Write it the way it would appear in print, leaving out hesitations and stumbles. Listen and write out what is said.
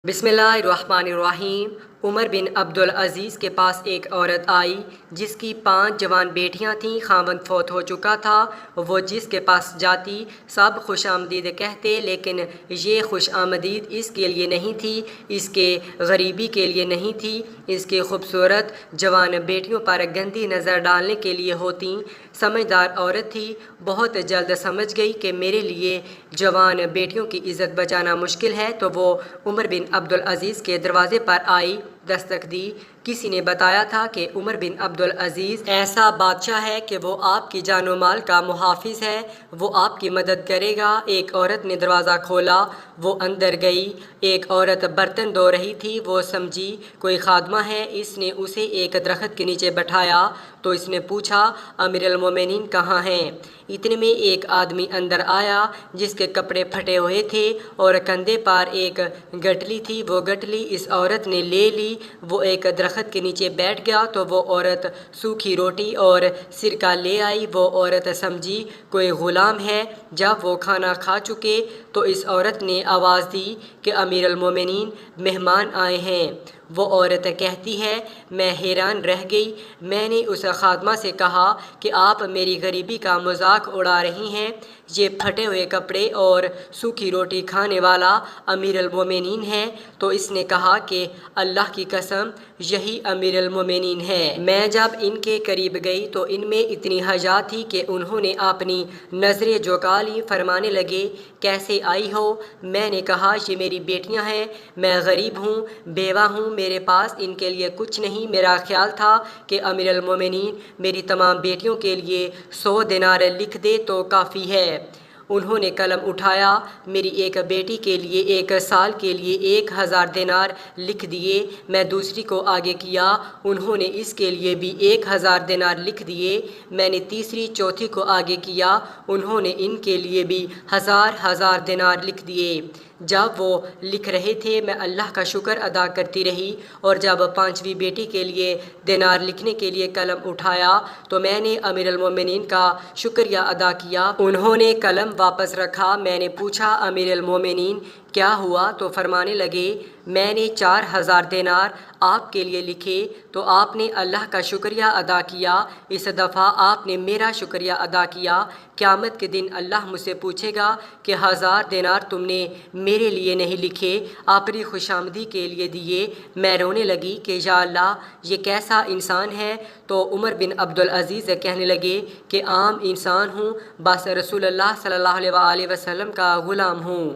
बिस्मिल्लाहिर्रहमानिर्रहीम। उमर बिन अब्दुल अज़ीज़ के पास एक औरत आई जिसकी 5 जवान बेटियां थीं। खामद फौत हो चुका था। वो जिसके पास जाती सब खुश आमदीद कहते, लेकिन ये खुश आमदीद इसके लिए नहीं थी, इसके गरीबी के लिए नहीं थी, इसके खूबसूरत जवान बेटियों पर गंदी नज़र डालने के लिए होती। समझदार औरत थी, बहुत जल्द समझ गई कि मेरे लिए जवान बेटियों की इज़्ज़त बचाना मुश्किल है, तो वो उमर बिन अब्दुल अज़ीज़ के दरवाज़े पर आई, दस्तक दी। किसी ने बताया था कि उमर बिन अब्दुल अज़ीज़ ऐसा बादशाह है कि वो आपकी जानो माल का मुहाफिज है, वो आपकी मदद करेगा। एक औरत ने दरवाज़ा खोला, वो अंदर गई। एक औरत बर्तन धो रही थी, वो समझी कोई खादमा है, इसने उसे एक दरख्त के नीचे बैठाया। तो इसने पूछा, अमीरुल मोमिनीन कहाँ हैं? इतने में एक आदमी अंदर आया जिसके कपड़े फटे हुए थे और कंधे पर एक गठली थी। वो गठली इस औरत ने ले ली। वो एक दरख्त के नीचे बैठ गया तो वो औरत सूखी रोटी और सिरका ले आई। वो औरत समझी कोई ग़ुलाम है। जब वो खाना खा चुके तो इस औरत ने आवाज़ दी कि अमीरुल मोमिनीन मेहमान आए हैं। वो औरत कहती है, मैं हैरान रह गई। मैंने उस खादमा से कहा कि आप मेरी गरीबी का मजाक उड़ा रही हैं। ये फटे हुए कपड़े और सूखी रोटी खाने वाला अमीरुल मोमिनीन है। तो इसने कहा कि अल्लाह की कसम यही अमीरुल मोमिनीन है। मैं जब इनके करीब गई तो इनमें इतनी हया थी कि उन्होंने अपनी नज़रें झुका ली। फरमाने लगे, कैसे आई हो? मैंने कहा, ये मेरी बेटियां हैं, मैं गरीब हूँ, बेवा हूँ, मेरे पास इनके लिए कुछ नहीं। मेरा ख्याल था कि अमीरुल मोमिनीन मेरी तमाम बेटियों के लिए 100 दिनार लिख दे तो काफ़ी है। उन्होंने कलम उठाया, मेरी एक बेटी के लिए 1 साल के लिए 1000 दिनार लिख दिए। मैं दूसरी को आगे किया, उन्होंने इसके लिए भी 1000 दिनार लिख दिए। मैंने तीसरी चौथी को आगे किया, उन्होंने इनके लिए भी हज़ार दिनार लिख दिए। जब वो लिख रहे थे मैं अल्लाह का शुक्र अदा करती रही, और जब 5वीं बेटी के लिए दिनार लिखने के लिए कलम उठाया तो मैंने अमीरुल मोमिनीन का शुक्रिया अदा किया। उन्होंने कलम वापस रखा। मैंने पूछा, अमीरुल मोमिनीन क्या हुआ? तो फरमाने लगे, मैंने 4000 दिनार आपके लिए लिखे तो आपने अल्लाह का शुक्रिया अदा किया। इस दफ़ा आपने मेरा शुक्रिया अदा किया। क़यामत के दिन अल्लाह मुझसे पूछेगा कि 1000 दिनार तुमने मेरे लिए नहीं लिखे, अपनी खुशामदी के लिए दिए। मैं रोने लगी कि या अल्लाह, ये कैसा इंसान है? तो उमर बिन अब्दुल अज़ीज़ कहने लगे कि आम इंसान हूँ, बस रसूलुल्लाह सल्लल्लाहु अलैहि वसल्लम का ग़ुलाम हूँ।